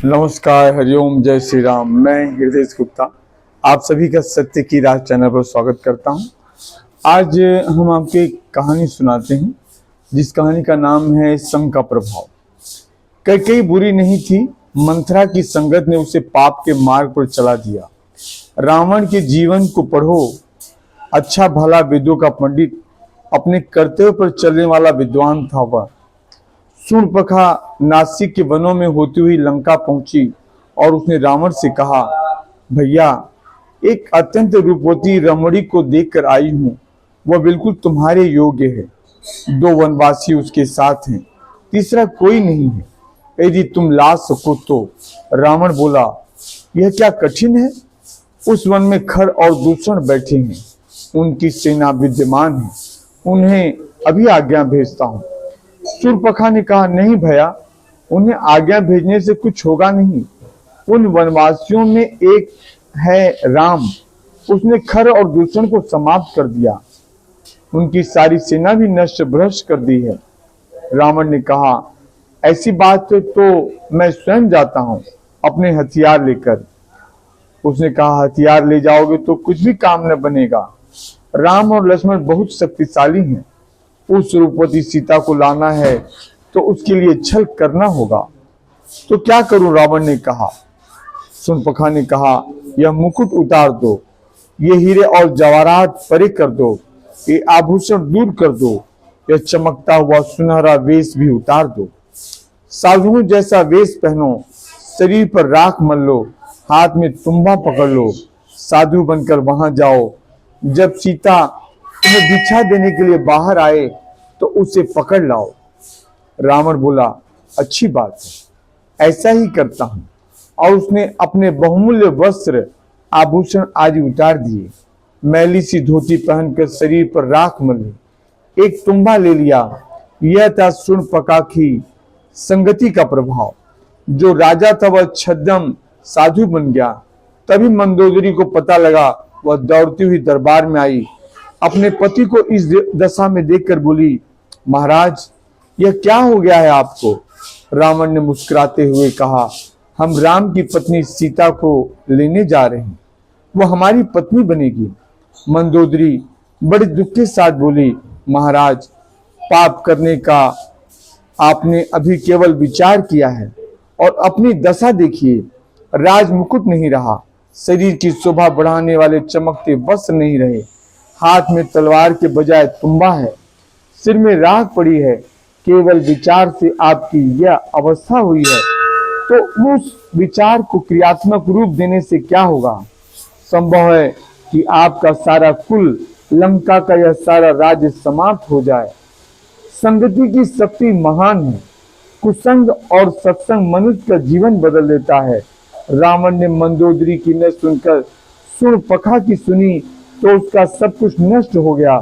नमस्कार, हरिओम, जय श्री राम। मैं हृदय गुप्ता आप सभी का सत्य की राह चैनल पर स्वागत करता हूं। आज हम आपको एक कहानी सुनाते हैं जिस कहानी का नाम है संग का प्रभाव। कैकेयी बुरी नहीं थी, मंथरा की संगत ने उसे पाप के मार्ग पर चला दिया। रावण के जीवन को पढ़ो। अच्छा भला वेदों का पंडित, अपने कर्तव्य पर चलने वाला विद्वान था वह। शूर्पणखा नासिक के वनों में होती हुई लंका पहुंची और उसने रावण से कहा, भैया, एक अत्यंत रूपवती रमणी को देखकर आई हूं, वह बिल्कुल तुम्हारे योग्य है। 2 वनवासी उसके साथ हैं, तीसरा कोई नहीं है, यदि तुम ला सको तो। रावण बोला, यह क्या कठिन है। उस वन में खर और दूषण बैठे हैं, उनकी सेना विद्यमान है, उन्हें अभी आज्ञा भेजता हूं। शूर्पणखा ने कहा, नहीं भैया, उन्हें आज्ञा भेजने से कुछ होगा नहीं। उन वनवासियों में एक है राम, उसने खर और दूषण को समाप्त कर दिया, उनकी सारी सेना भी नष्ट भ्रष्ट कर दी है। रावण ने कहा, ऐसी बात है तो मैं स्वयं जाता हूं अपने हथियार लेकर। उसने कहा, हथियार ले जाओगे तो कुछ भी काम न बनेगा। राम और लक्ष्मण बहुत शक्तिशाली हैं, उस रूपवती सीता को लाना है तो उसके लिए छल करना होगा। तो क्या करूं, रावण ने कहा। शूर्पणखा ने कहा, यह मुकुट उतार दो, ये हीरे और जवाहरात परे कर दो, ये आभूषण दूर कर दो, यह चमकता हुआ सुनहरा वेश भी उतार दो। साधुओं जैसा वेश पहनो, शरीर पर राख मल लो, हाथ में तुम्बा पकड़ लो, साधु बनकर वहां जाओ। जब सीता तुम्हें भिक्षा देने के लिए बाहर आए तो उसे पकड़ लाओ। रावण बोला, अच्छी बात है, ऐसा ही करता हूं। और उसने अपने बहुमूल्य वस्त्र आभूषण आदि उतार दिए, मैली सी धोती पहनकर शरीर पर राख मली, एक तुम्बा ले लिया। यह था शूर्पणखा की संगति का प्रभाव। जो राजा था वह छद्म साधु बन गया। तभी मंदोदरी को पता लगा, वह दौड़ती हुई दरबार में आई, अपने पति को इस दशा में देखकर बोली, महाराज, यह क्या हो गया है आपको। रावण ने मुस्कुराते हुए कहा, हम राम की पत्नी सीता को लेने जा रहे हैं, वो हमारी पत्नी बनेगी। मंदोदरी बड़े दुख के साथ बोली, महाराज, पाप करने का आपने अभी केवल विचार किया है और अपनी दशा देखिए। राज मुकुट नहीं रहा, शरीर की शोभा बढ़ाने वाले चमकते वस्त्र नहीं रहे, हाथ में तलवार के बजाय तुम्बा है, सिर में राख पड़ी है। केवल विचार से आपकी यह अवस्था हुई है, तो उस विचार को क्रियात्मक रूप देने से क्या होगा। संभव है कि आपका सारा कुल, लंका का यह सारा राज्य समाप्त हो जाए। संगति की शक्ति महान है। कुसंग और सत्संग मनुष्य का जीवन बदल देता है। रावण ने मंदोदरी की न सुनकर शूर्पणखा की सुनी तो उसका सब कुछ नष्ट हो गया।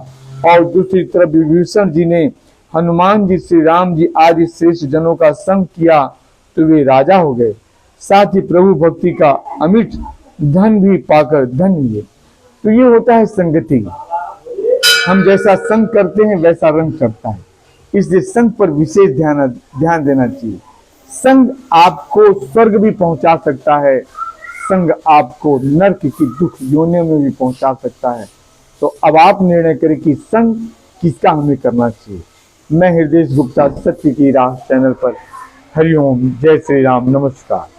और दूसरी तरफ विभीषण जी ने हनुमान जी, श्री राम जी आदि श्रेष्ठ जनों का संग किया तो वे राजा हो गए, साथ ही प्रभु भक्ति का अमिट धन भी पाकर धन्य हुए। तो ये होता है संगति। हम जैसा संग करते हैं वैसा रंग चढ़ता है, इसलिए संग पर विशेष ध्यान देना चाहिए। संग आपको स्वर्ग भी पहुंचा सकता है, संग आपको नरक की दुख योनि में भी पहुंचा सकता है। तो अब आप निर्णय करें कि संग किसका हमें करना चाहिए। मैं हृदय गुप्ता, सत्य की राह चैनल पर। हरिओम, जय श्री राम, नमस्कार।